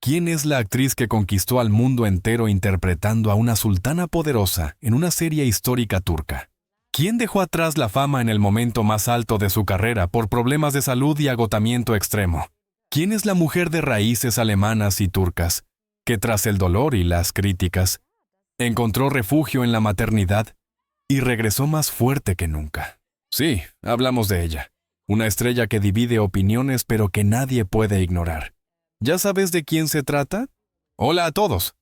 ¿Quién es la actriz que conquistó al mundo entero interpretando a una sultana poderosa en una serie histórica turca? ¿Quién dejó atrás la fama en el momento más alto de su carrera por problemas de salud y agotamiento extremo? ¿Quién es la mujer de raíces alemanas y turcas, que tras el dolor y las críticas, encontró refugio en la maternidad y regresó más fuerte que nunca? Sí, hablamos de ella. Una estrella que divide opiniones pero que nadie puede ignorar. ¿Ya sabes de quién se trata? Hola a todos.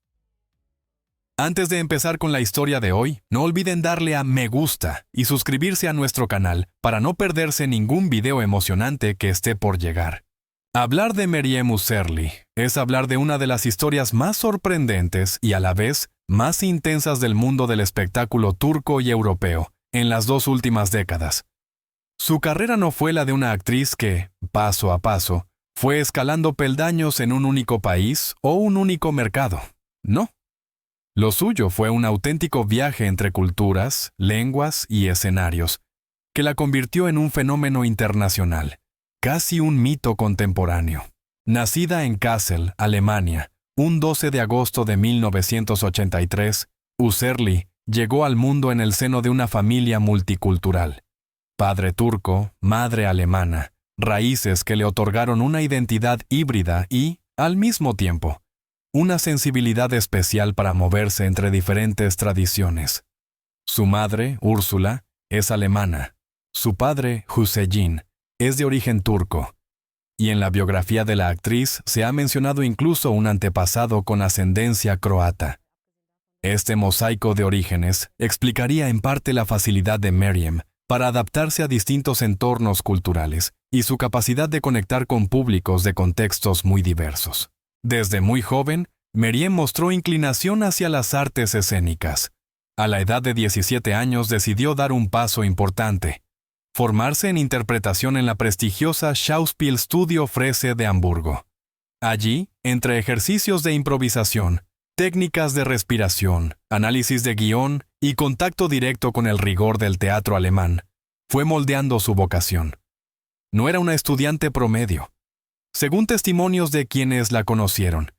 Antes de empezar con la historia de hoy, no olviden darle a me gusta y suscribirse a nuestro canal para no perderse ningún video emocionante que esté por llegar. Hablar de Meryem Uzerli es hablar de una de las historias más sorprendentes y a la vez más intensas del mundo del espectáculo turco y europeo en las 2 últimas décadas. Su carrera no fue la de una actriz que, paso a paso, fue escalando peldaños en un único país o un único mercado. No. Lo suyo fue un auténtico viaje entre culturas, lenguas y escenarios, que la convirtió en un fenómeno internacional, casi un mito contemporáneo. Nacida en Kassel, Alemania, un 12 de agosto de 1983, Uzerli llegó al mundo en el seno de una familia multicultural. Padre turco, madre alemana, raíces que le otorgaron una identidad híbrida y, al mismo tiempo, una sensibilidad especial para moverse entre diferentes tradiciones. Su madre, Úrsula, es alemana. Su padre, Hüseyin, es de origen turco. Y en la biografía de la actriz se ha mencionado incluso un antepasado con ascendencia croata. Este mosaico de orígenes explicaría en parte la facilidad de Meryem para adaptarse a distintos entornos culturales y su capacidad de conectar con públicos de contextos muy diversos. Desde muy joven, Meryem mostró inclinación hacia las artes escénicas. A la edad de 17 años decidió dar un paso importante: formarse en interpretación en la prestigiosa Schauspielstudio Frese de Hamburgo. Allí, entre ejercicios de improvisación, técnicas de respiración, análisis de guión y contacto directo con el rigor del teatro alemán, fue moldeando su vocación. No era una estudiante promedio. Según testimonios de quienes la conocieron,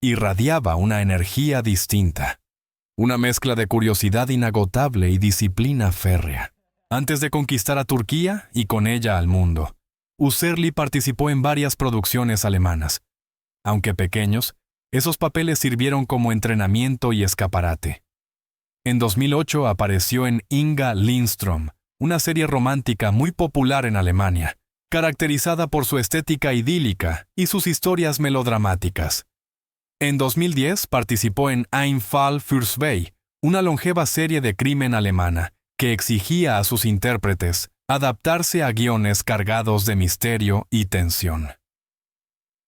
irradiaba una energía distinta, una mezcla de curiosidad inagotable y disciplina férrea. Antes de conquistar a Turquía y con ella al mundo, Uzerli participó en varias producciones alemanas. Aunque pequeños, esos papeles sirvieron como entrenamiento y escaparate. En 2008 apareció en Inga Lindström, una serie romántica muy popular en Alemania, caracterizada por su estética idílica y sus historias melodramáticas. En 2010 participó en Ein Fall für zwei, una longeva serie de crimen alemana, que exigía a sus intérpretes adaptarse a guiones cargados de misterio y tensión.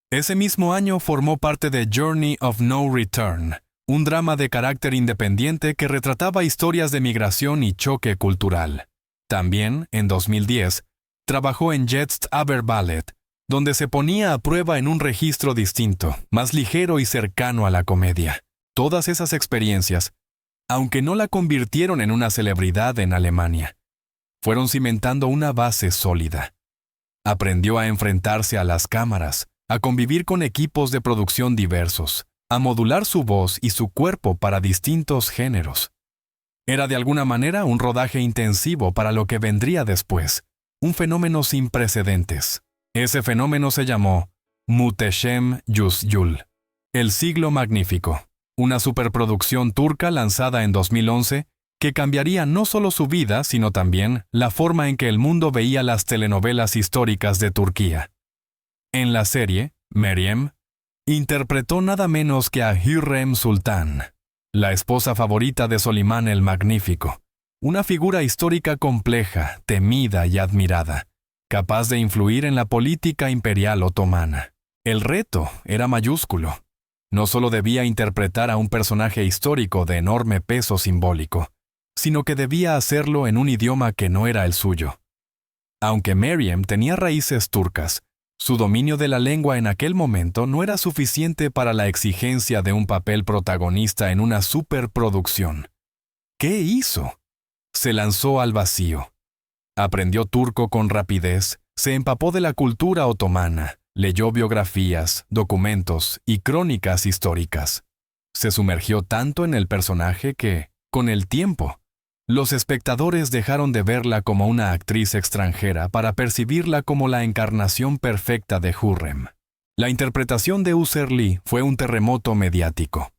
Ese mismo año formó parte de Journey of No Return, un drama de carácter independiente que retrataba historias de migración y choque cultural. También, en 2010, trabajó en Jetzt aber Ballet, donde se ponía a prueba en un registro distinto, más ligero y cercano a la comedia. Todas esas experiencias, aunque no la convirtieron en una celebridad en Alemania, fueron cimentando una base sólida. Aprendió a enfrentarse a las cámaras, a convivir con equipos de producción diversos, a modular su voz y su cuerpo para distintos géneros. Era de alguna manera un rodaje intensivo para lo que vendría después, un fenómeno sin precedentes. Ese fenómeno se llamó Muhteşem Yüzyıl, el siglo magnífico, una superproducción turca lanzada en 2011 que cambiaría no solo su vida, sino también la forma en que el mundo veía las telenovelas históricas de Turquía. En la serie, Meryem interpretó nada menos que a Hürrem Sultan, la esposa favorita de Solimán el Magnífico, una figura histórica compleja, temida y admirada, capaz de influir en la política imperial otomana. El reto era mayúsculo. No solo debía interpretar a un personaje histórico de enorme peso simbólico, sino que debía hacerlo en un idioma que no era el suyo. Aunque Meryem tenía raíces turcas, su dominio de la lengua en aquel momento no era suficiente para la exigencia de un papel protagonista en una superproducción. ¿Qué hizo? Se lanzó al vacío. Aprendió turco con rapidez, se empapó de la cultura otomana, Leyó biografías, documentos y crónicas históricas. Se sumergió tanto en el personaje que, con el tiempo, los espectadores dejaron de verla como una actriz extranjera para percibirla como la encarnación perfecta de Hürrem. La interpretación de Usherly fue un terremoto mediático.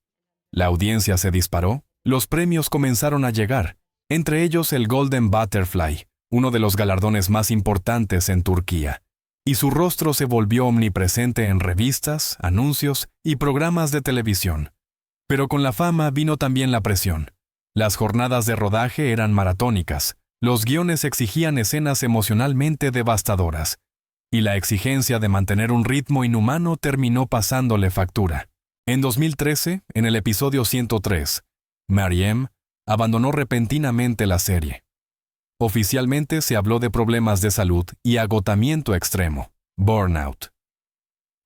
La audiencia se disparó, los premios comenzaron a llegar, entre ellos el Golden Butterfly, uno de los galardones más importantes en Turquía, y su rostro se volvió omnipresente en revistas, anuncios y programas de televisión. Pero con la fama vino también la presión. Las jornadas de rodaje eran maratónicas, los guiones exigían escenas emocionalmente devastadoras, y la exigencia de mantener un ritmo inhumano terminó pasándole factura. En 2013, en el episodio 103, Meryem abandonó repentinamente la serie. Oficialmente se habló de problemas de salud y agotamiento extremo, burnout.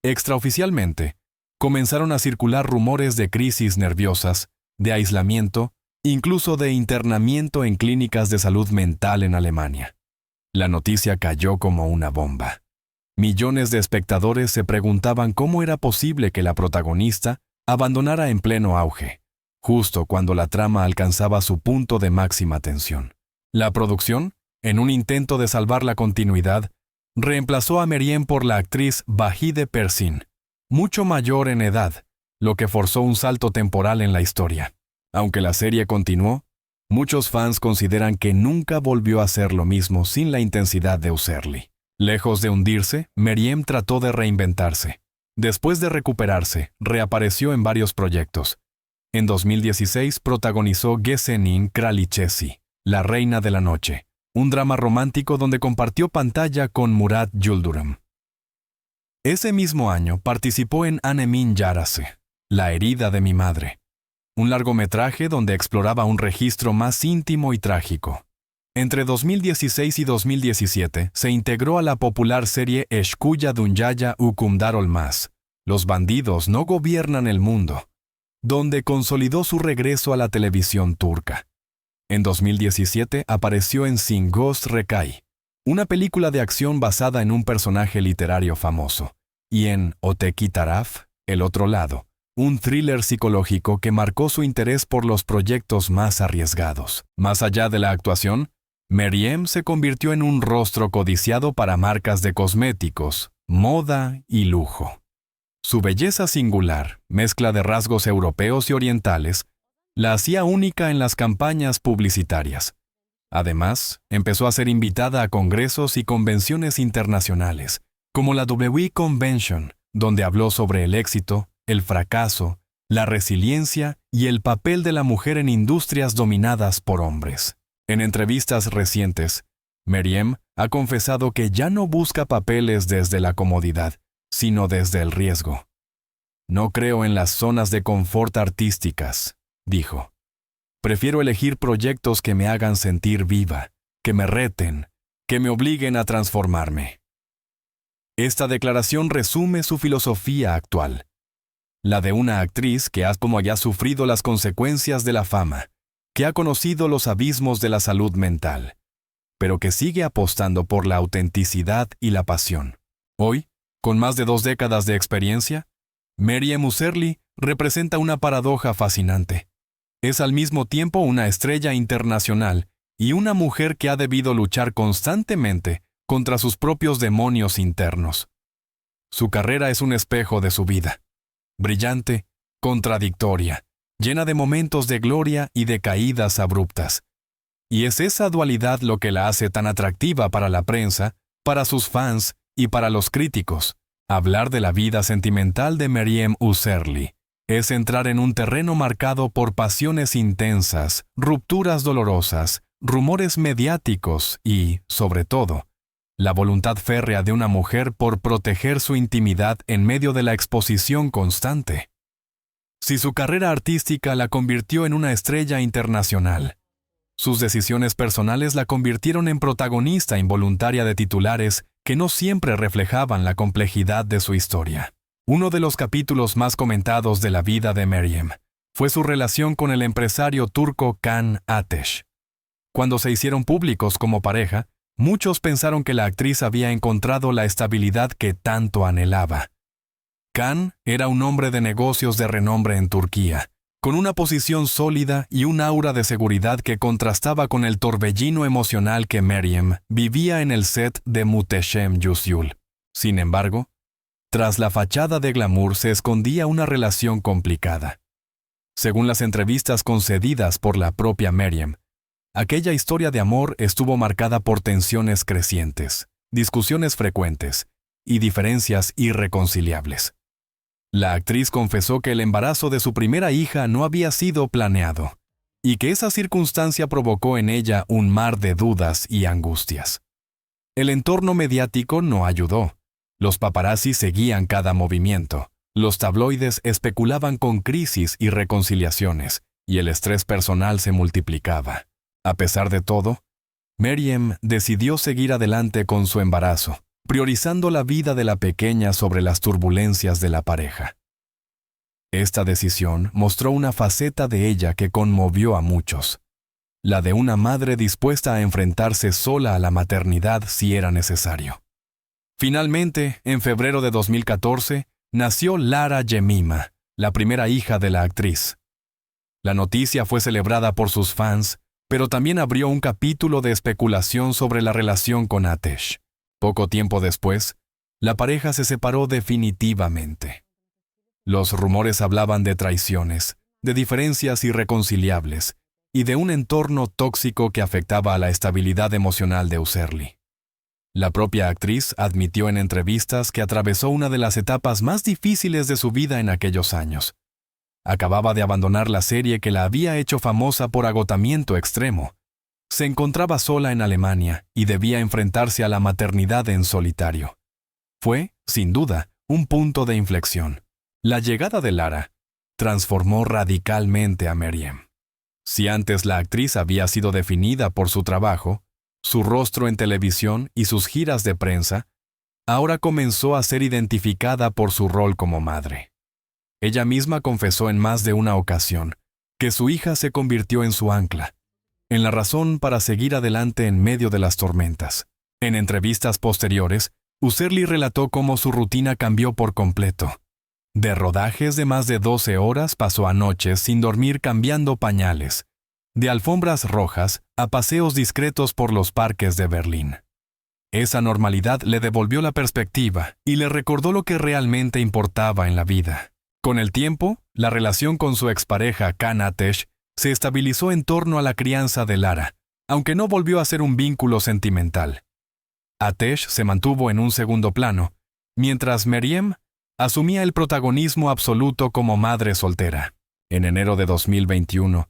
Extraoficialmente, comenzaron a circular rumores de crisis nerviosas, de aislamiento, incluso de internamiento en clínicas de salud mental en Alemania. La noticia cayó como una bomba. Millones de espectadores se preguntaban cómo era posible que la protagonista abandonara en pleno auge, justo cuando la trama alcanzaba su punto de máxima tensión. La producción, en un intento de salvar la continuidad, reemplazó a Meryem por la actriz Vahide Persin, mucho mayor en edad, lo que forzó un salto temporal en la historia. Aunque la serie continuó, muchos fans consideran que nunca volvió a ser lo mismo sin la intensidad de Usherly. Lejos de hundirse, Meryem trató de reinventarse. Después de recuperarse, reapareció en varios proyectos. En 2016 protagonizó Gecenin Kraliçesi, La Reina de la Noche, un drama romántico donde compartió pantalla con Murat Yıldırım. Ese mismo año participó en Annemin Yarası, La herida de mi madre, un largometraje donde exploraba un registro más íntimo y trágico. Entre 2016 y 2017 se integró a la popular serie Eşkıya Dünyaya Hükümdar Olmaz, Los bandidos no gobiernan el mundo, donde consolidó su regreso a la televisión turca. En 2017 apareció en Sin Ghost Recai, una película de acción basada en un personaje literario famoso, y en Öteki Taraf, El Otro Lado, un thriller psicológico que marcó su interés por los proyectos más arriesgados. Más allá de la actuación, Meryem se convirtió en un rostro codiciado para marcas de cosméticos, moda y lujo. Su belleza singular, mezcla de rasgos europeos y orientales, la hacía única en las campañas publicitarias. Además, empezó a ser invitada a congresos y convenciones internacionales, como la W Convention, donde habló sobre el éxito, el fracaso, la resiliencia y el papel de la mujer en industrias dominadas por hombres. En entrevistas recientes, Meryem ha confesado que ya no busca papeles desde la comodidad, sino desde el riesgo. No creo en las zonas de confort artísticas, dijo. Prefiero elegir proyectos que me hagan sentir viva, que me reten, que me obliguen a transformarme. Esta declaración resume su filosofía actual. La de una actriz que ha sufrido las consecuencias de la fama, que ha conocido los abismos de la salud mental, pero que sigue apostando por la autenticidad y la pasión. Hoy, con más de 2 décadas de experiencia, Meryem Usherly representa una paradoja fascinante. Es al mismo tiempo una estrella internacional y una mujer que ha debido luchar constantemente contra sus propios demonios internos. Su carrera es un espejo de su vida. Brillante, contradictoria, llena de momentos de gloria y de caídas abruptas. Y es esa dualidad lo que la hace tan atractiva para la prensa, para sus fans y para los críticos. Hablar de la vida sentimental de Meryem Usherly es entrar en un terreno marcado por pasiones intensas, rupturas dolorosas, rumores mediáticos y, sobre todo, la voluntad férrea de una mujer por proteger su intimidad en medio de la exposición constante. Si su carrera artística la convirtió en una estrella internacional, sus decisiones personales la convirtieron en protagonista involuntaria de titulares que no siempre reflejaban la complejidad de su historia. Uno de los capítulos más comentados de la vida de Meryem fue su relación con el empresario turco Can Ateş. Cuando se hicieron públicos como pareja, Muchos pensaron que la actriz había encontrado la estabilidad que tanto anhelaba. Can era un hombre de negocios de renombre en Turquía, con una posición sólida y un aura de seguridad que contrastaba con el torbellino emocional que Meryem vivía en el set de Muhteşem Yüzyıl. Sin embargo, tras la fachada de glamour se escondía una relación complicada. Según las entrevistas concedidas por la propia Meryem, aquella historia de amor estuvo marcada por tensiones crecientes, discusiones frecuentes y diferencias irreconciliables. La actriz confesó que el embarazo de su primera hija no había sido planeado y que esa circunstancia provocó en ella un mar de dudas y angustias. El entorno mediático no ayudó. Los paparazzi seguían cada movimiento. Los tabloides especulaban con crisis y reconciliaciones, y el estrés personal se multiplicaba. A pesar de todo, Meryem decidió seguir adelante con su embarazo, priorizando la vida de la pequeña sobre las turbulencias de la pareja. Esta decisión mostró una faceta de ella que conmovió a muchos, la de una madre dispuesta a enfrentarse sola a la maternidad si era necesario. Finalmente, en febrero de 2014, nació Lara Jemima, la primera hija de la actriz. La noticia fue celebrada por sus fans, pero también abrió un capítulo de especulación sobre la relación con Ateş. Poco tiempo después, la pareja se separó definitivamente. Los rumores hablaban de traiciones, de diferencias irreconciliables y de un entorno tóxico que afectaba a la estabilidad emocional de Uzerli. La propia actriz admitió en entrevistas que atravesó una de las etapas más difíciles de su vida en aquellos años. Acababa de abandonar la serie que la había hecho famosa por agotamiento extremo. Se encontraba sola en Alemania y debía enfrentarse a la maternidad en solitario. Fue, sin duda, un punto de inflexión. La llegada de Lara transformó radicalmente a Meryem. Si antes la actriz había sido definida por su trabajo, su rostro en televisión y sus giras de prensa, ahora comenzó a ser identificada por su rol como madre. Ella misma confesó en más de una ocasión que su hija se convirtió en su ancla, en la razón para seguir adelante en medio de las tormentas. En entrevistas posteriores, Uzerli relató cómo su rutina cambió por completo. De rodajes de más de 12 horas pasó a noches sin dormir cambiando pañales, de alfombras rojas a paseos discretos por los parques de Berlín. Esa normalidad le devolvió la perspectiva y le recordó lo que realmente importaba en la vida. Con el tiempo, la relación con su expareja Can Ateş se estabilizó en torno a la crianza de Lara, aunque no volvió a ser un vínculo sentimental. Ateş se mantuvo en un segundo plano, mientras Meryem asumía el protagonismo absoluto como madre soltera. En enero de 2021,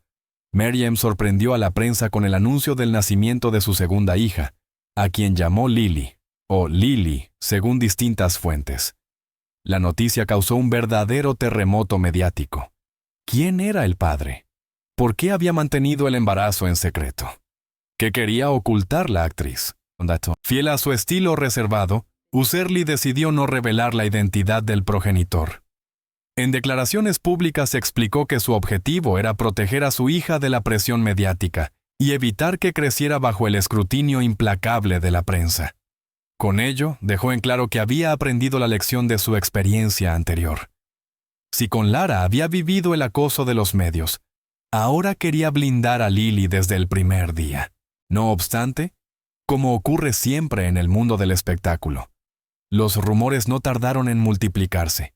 Meryem sorprendió a la prensa con el anuncio del nacimiento de su segunda hija, a quien llamó Lily, o Lily, según distintas fuentes. La noticia causó un verdadero terremoto mediático. ¿Quién era el padre? ¿Por qué había mantenido el embarazo en secreto? ¿Qué quería ocultar la actriz? Fiel a su estilo reservado, Uzerli decidió no revelar la identidad del progenitor. En declaraciones públicas explicó que su objetivo era proteger a su hija de la presión mediática y evitar que creciera bajo el escrutinio implacable de la prensa. Con ello, dejó en claro que había aprendido la lección de su experiencia anterior. Si con Lara había vivido el acoso de los medios, ahora quería blindar a Lily desde el primer día. No obstante, como ocurre siempre en el mundo del espectáculo, los rumores no tardaron en multiplicarse.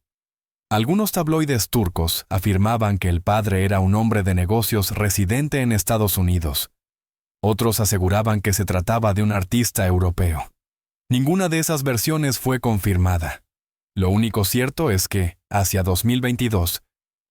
Algunos tabloides turcos afirmaban que el padre era un hombre de negocios residente en Estados Unidos. Otros aseguraban que se trataba de un artista europeo. Ninguna de esas versiones fue confirmada. Lo único cierto es que, hacia 2022,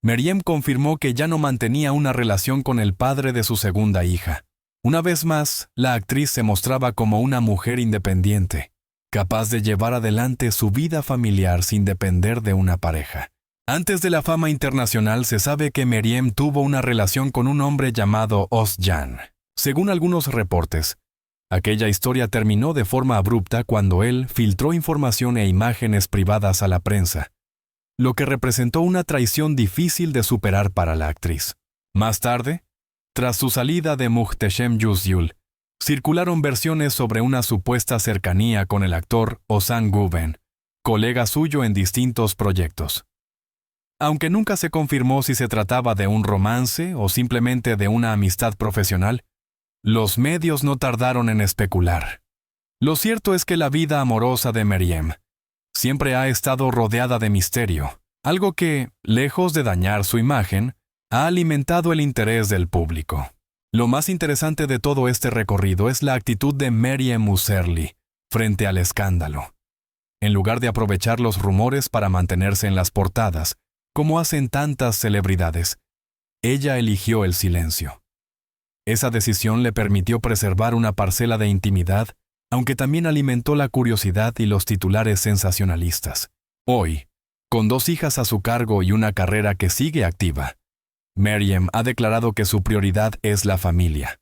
Meryem confirmó que ya no mantenía una relación con el padre de su segunda hija. Una vez más, la actriz se mostraba como una mujer independiente, capaz de llevar adelante su vida familiar sin depender de una pareja. Antes de la fama internacional se sabe que Meryem tuvo una relación con un hombre llamado Özcan. Según algunos reportes, aquella historia terminó de forma abrupta cuando él filtró información e imágenes privadas a la prensa, lo que representó una traición difícil de superar para la actriz. Más tarde, tras su salida de Muhteşem Yüzyıl, Circularon versiones sobre una supuesta cercanía con el actor Ozan Guven, colega suyo en distintos proyectos. Aunque nunca se confirmó si se trataba de un romance o simplemente de una amistad profesional, los medios no tardaron en especular. Lo cierto es que la vida amorosa de Meryem siempre ha estado rodeada de misterio, algo que, lejos de dañar su imagen, ha alimentado el interés del público. Lo más interesante de todo este recorrido es la actitud de Meryem Uzerli frente al escándalo. En lugar de aprovechar los rumores para mantenerse en las portadas, como hacen tantas celebridades, ella eligió el silencio. Esa decisión le permitió preservar una parcela de intimidad, aunque también alimentó la curiosidad y los titulares sensacionalistas. Hoy, con 2 hijas a su cargo y una carrera que sigue activa, Meryem ha declarado que su prioridad es la familia.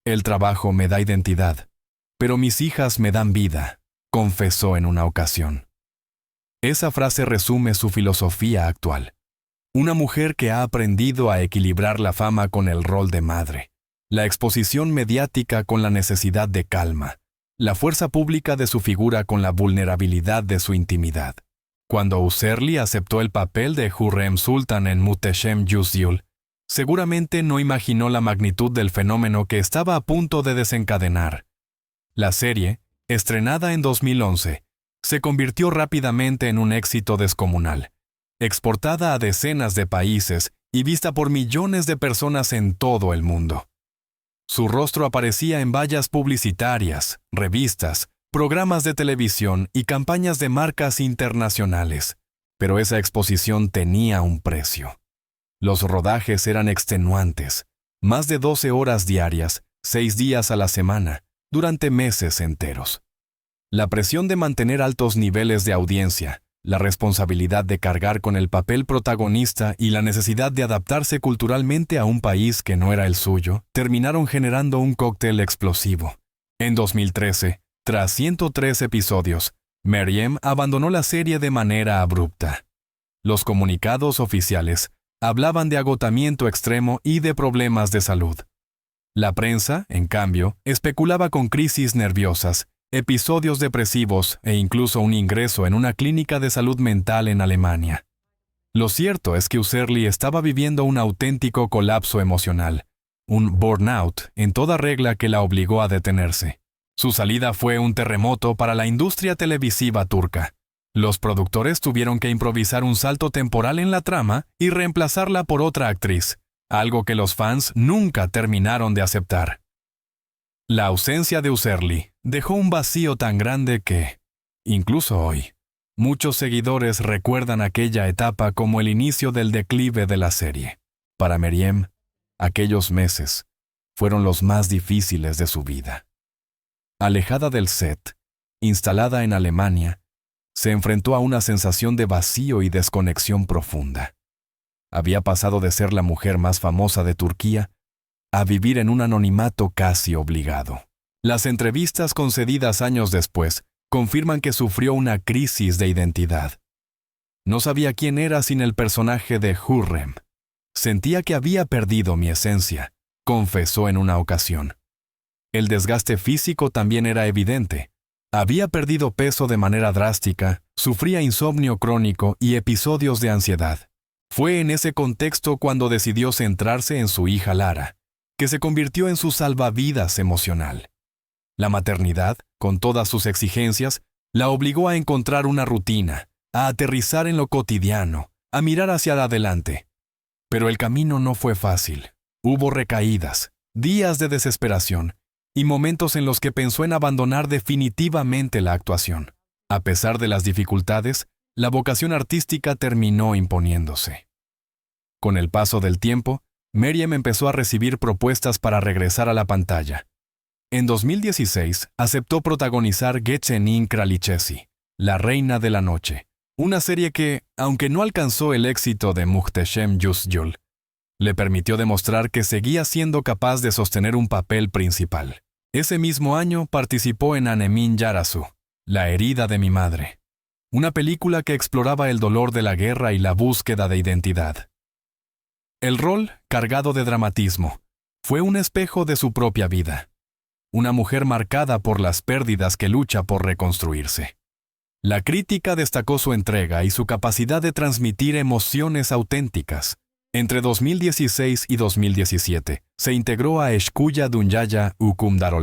El trabajo me da identidad, pero mis hijas me dan vida, confesó en una ocasión. Esa frase resume su filosofía actual. Una mujer que ha aprendido a equilibrar la fama con el rol de madre, la exposición mediática con la necesidad de calma, la fuerza pública de su figura con la vulnerabilidad de su intimidad. Cuando Uzerli aceptó el papel de Hürrem Sultan en Muhteşem Yüzyıl, seguramente no imaginó la magnitud del fenómeno que estaba a punto de desencadenar. La serie, estrenada en 2011, se convirtió rápidamente en un éxito descomunal, exportada a decenas de países y vista por millones de personas en todo el mundo. Su rostro aparecía en vallas publicitarias, revistas, programas de televisión y campañas de marcas internacionales, pero esa exposición tenía un precio. Los rodajes eran extenuantes, más de 12 horas diarias, 6 días a la semana, durante meses enteros. La presión de mantener altos niveles de audiencia, la responsabilidad de cargar con el papel protagonista y la necesidad de adaptarse culturalmente a un país que no era el suyo, terminaron generando un cóctel explosivo. En 2013, tras 103 episodios, Meryem abandonó la serie de manera abrupta. Los comunicados oficiales hablaban de agotamiento extremo y de problemas de salud. La prensa, en cambio, especulaba con crisis nerviosas, episodios depresivos e incluso un ingreso en una clínica de salud mental en Alemania. Lo cierto es que Uzerli estaba viviendo un auténtico colapso emocional, un burnout en toda regla que la obligó a detenerse. Su salida fue un terremoto para la industria televisiva turca. Los productores tuvieron que improvisar un salto temporal en la trama y reemplazarla por otra actriz, algo que los fans nunca terminaron de aceptar. La ausencia de Uzerli dejó un vacío tan grande que, incluso hoy, muchos seguidores recuerdan aquella etapa como el inicio del declive de la serie. Para Meryem, aquellos meses fueron los más difíciles de su vida. Alejada del set, instalada en Alemania, se enfrentó a una sensación de vacío y desconexión profunda. Había pasado de ser la mujer más famosa de Turquía a vivir en un anonimato casi obligado. Las entrevistas concedidas años después confirman que sufrió una crisis de identidad. No sabía quién era sin el personaje de Hürrem. Sentía que había perdido mi esencia, confesó en una ocasión. El desgaste físico también era evidente. Había perdido peso de manera drástica, sufría insomnio crónico y episodios de ansiedad. Fue en ese contexto cuando decidió centrarse en su hija Lara, que se convirtió en su salvavidas emocional. La maternidad, con todas sus exigencias, la obligó a encontrar una rutina, a aterrizar en lo cotidiano, a mirar hacia adelante. Pero el camino no fue fácil. Hubo recaídas, días de desesperación y momentos en los que pensó en abandonar definitivamente la actuación. A pesar de las dificultades, la vocación artística terminó imponiéndose. Con el paso del tiempo, Meryem empezó a recibir propuestas para regresar a la pantalla. En 2016, aceptó protagonizar Gecenin Kraliçesi, La Reina de la Noche, una serie que, aunque no alcanzó el éxito de Muhteşem Yüzyıl, le permitió demostrar que seguía siendo capaz de sostener un papel principal. Ese mismo año participó en Annemin Yarasu, La herida de mi madre, una película que exploraba el dolor de la guerra y la búsqueda de identidad. El rol, cargado de dramatismo, fue un espejo de su propia vida. una mujer marcada por las pérdidas que lucha por reconstruirse. La crítica destacó su entrega y su capacidad de transmitir emociones auténticas. Entre 2016 y 2017, se integró a Eşkıya Dünyaya Hükümdar,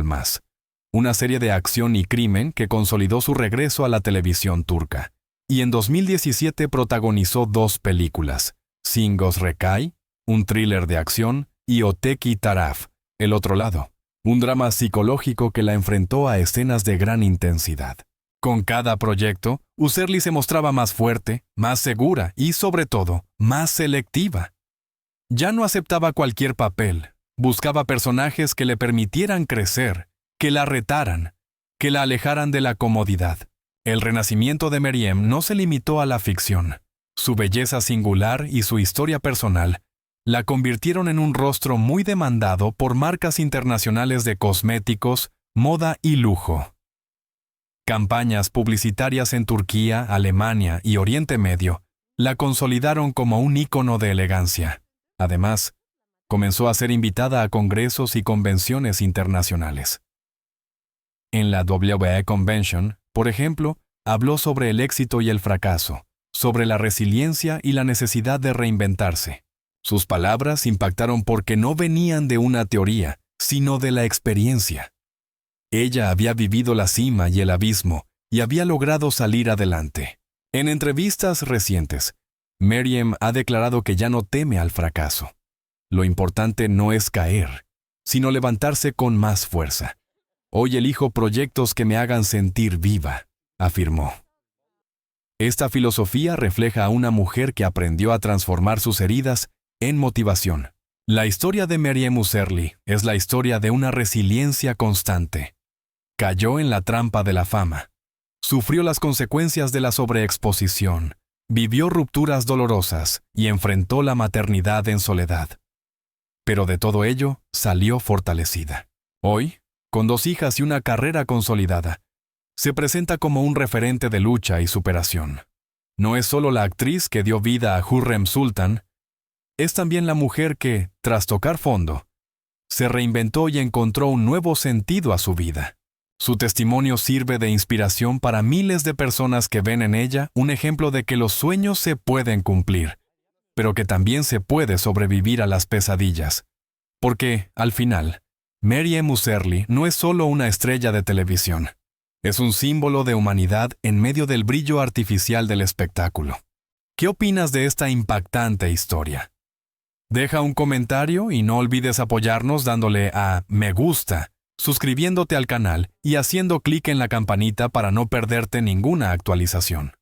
una serie de acción y crimen que consolidó su regreso a la televisión turca. Y en 2017 protagonizó 2 películas, Singos Recay, un thriller de acción, y Öteki Taraf, El otro lado, un drama psicológico que la enfrentó a escenas de gran intensidad. Con cada proyecto, Uzerli se mostraba más fuerte, más segura y, sobre todo, más selectiva. Ya no aceptaba cualquier papel, buscaba personajes que le permitieran crecer, que la retaran, que la alejaran de la comodidad. El renacimiento de Meryem no se limitó a la ficción. Su belleza singular y su historia personal la convirtieron en un rostro muy demandado por marcas internacionales de cosméticos, moda y lujo. Campañas publicitarias en Turquía, Alemania y Oriente Medio la consolidaron como un ícono de elegancia. Además, comenzó a ser invitada a congresos y convenciones internacionales. En la WE Convention, por ejemplo, habló sobre el éxito y el fracaso, sobre la resiliencia y la necesidad de reinventarse. Sus palabras impactaron porque no venían de una teoría, sino de la experiencia. Ella había vivido la cima y el abismo y había logrado salir adelante. En entrevistas recientes, Meryem ha declarado que ya no teme al fracaso. Lo importante no es caer, sino levantarse con más fuerza. Hoy elijo proyectos que me hagan sentir viva, afirmó. Esta filosofía refleja a una mujer que aprendió a transformar sus heridas en motivación. La historia de Meryem Uzerli es la historia de una resiliencia constante. Cayó en la trampa de la fama. Sufrió las consecuencias de la sobreexposición. Vivió rupturas dolorosas y enfrentó la maternidad en soledad. Pero de todo ello salió fortalecida. Hoy, con 2 hijas y una carrera consolidada, se presenta como un referente de lucha y superación. No es solo la actriz que dio vida a Hürrem Sultan, es también la mujer que, tras tocar fondo, se reinventó y encontró un nuevo sentido a su vida. Su testimonio sirve de inspiración para miles de personas que ven en ella un ejemplo de que los sueños se pueden cumplir, pero que también se puede sobrevivir a las pesadillas. Porque, al final, Meryem Uzerli no es solo una estrella de televisión. Es un símbolo de humanidad en medio del brillo artificial del espectáculo. ¿Qué opinas de esta impactante historia? Deja un comentario y no olvides apoyarnos dándole a me gusta, suscribiéndote al canal y haciendo clic en la campanita para no perderte ninguna actualización.